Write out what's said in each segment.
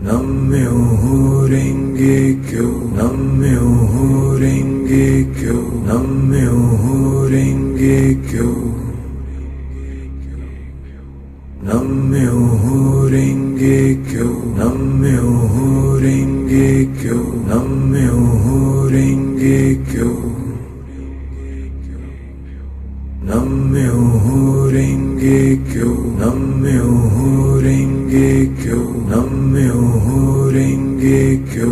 Nam-myoho Renge Kyo, Nam-myoho Renge Kyo, Nam-myoho Renge Kyo. Nam-myoho Renge Kyo, Nam-myoho Renge Kyo, Nam-myoho Renge Kyo. Nam-myoho Renge Kyo, Nam-myoho Renge Kyo, Nam-myoho Renge Kyo.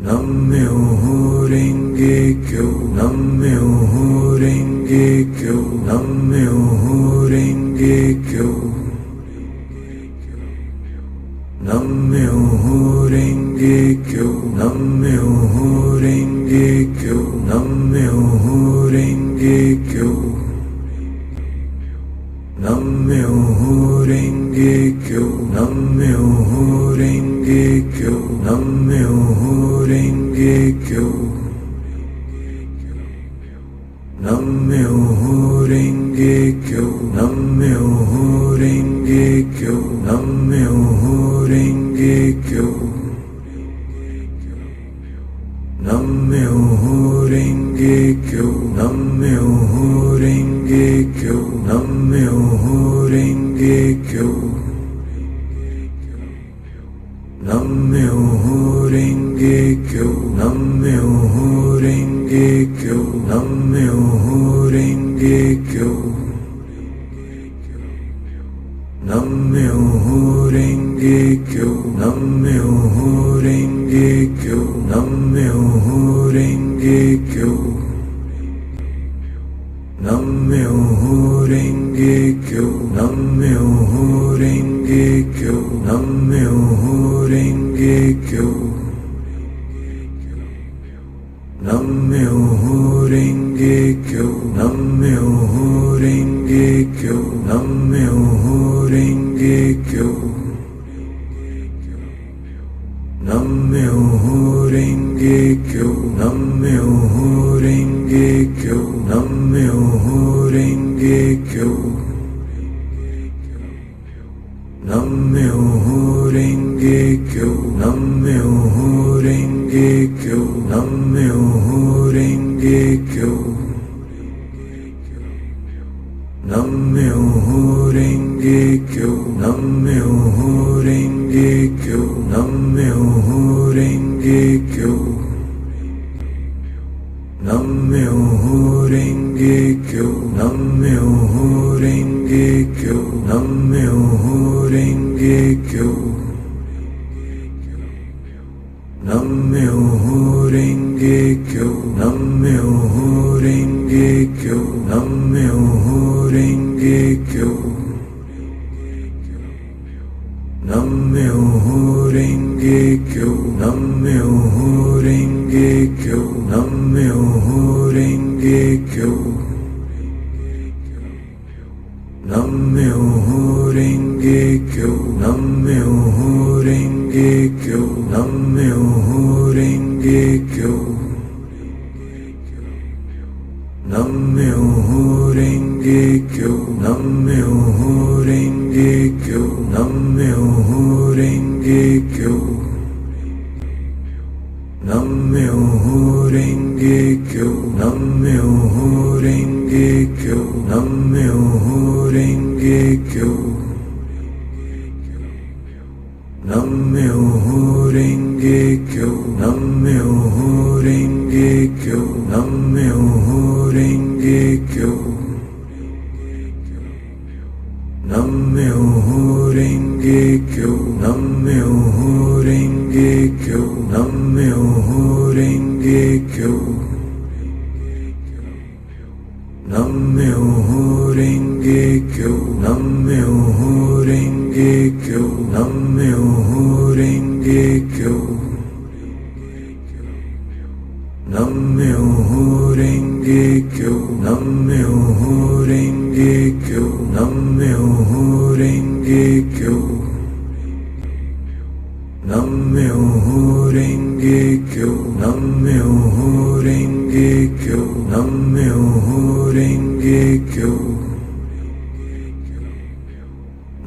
Nam-myoho Renge Kyo, Nam-myoho Renge Kyo, Nam-myoho Renge Kyo. Nam-myoho Renge Kyo, Nam-myoho Renge Kyo, Nam-myoho Renge Kyo. Nam-myoho Renge Kyo, Nam-myoho Renge Kyo, Nam-myoho Renge Kyo. Nam-myoho Renge Kyo, Nam-myoho Renge Kyo, Nam-myoho Renge Kyo. Nam-myoho Renge Kyo, Nam-myoho Renge Kyo, Nam-myoho Renge Kyo. Nam-myoho Renge Kyo, Nam-myoho Renge Kyo, Nam-myoho Renge Kyo. Nam-myoho Renge Kyo, Nam-myoho Renge Kyo, Nam-myoho Renge Kyo. Nam-myoho Renge Kyo, Nam-myoho Renge Kyo, Nam-myoho Renge Kyo. Nam-myoho Renge Kyo, Nam-myoho Renge Kyo, Nam-myoho Renge Kyo. Nam-myoho Renge Kyo, Nam-myoho Renge Kyo, Nam-myoho Renge Kyo. Nam-myoho Renge Kyo, Nam-myoho Renge Kyo, Nam-myoho Renge Kyo. Nam-myoho Renge Kyo, Nam-myoho Renge Kyo, Nam-myoho Renge Kyo. Nam-myoho Renge Kyo, Nam-myoho Renge Kyo, Nam-myoho Renge Kyo. Nam-myoho Renge Kyo, Nam-myoho Renge Kyo, Nam-myoho Renge Kyo. Nam-myoho Renge Kyo, Nam-myoho Renge Kyo, Nam-myoho Renge Kyo. Nam-myoho Renge Kyo, Nam-myoho Renge Kyo, Nam-myoho Renge Kyo. Nam-myoho Renge Kyo, Nam-myoho Renge Kyo, Nam-myoho Renge Kyo. Nam-myoho Renge Kyo, Nam-myoho Renge Kyo, Nam-myoho Renge Kyo. Nam-myoho Renge Kyo, Nam-myoho Renge Kyo, Nam-myoho Renge Kyo. Nam-myoho Renge Kyo, Nam-myoho Renge Kyo, Nam-myoho Renge Kyo. Nam-myoho Renge Kyo, Nam-myoho Renge Kyo, Nam-myoho Renge Kyo. Nam-myoho Renge Kyo, Nam-myoho Renge Kyo, Nam-myoho Renge Kyo. Nam-myoho Renge Kyo, Nam-myoho Renge Kyo, Nam-myoho Renge Kyo.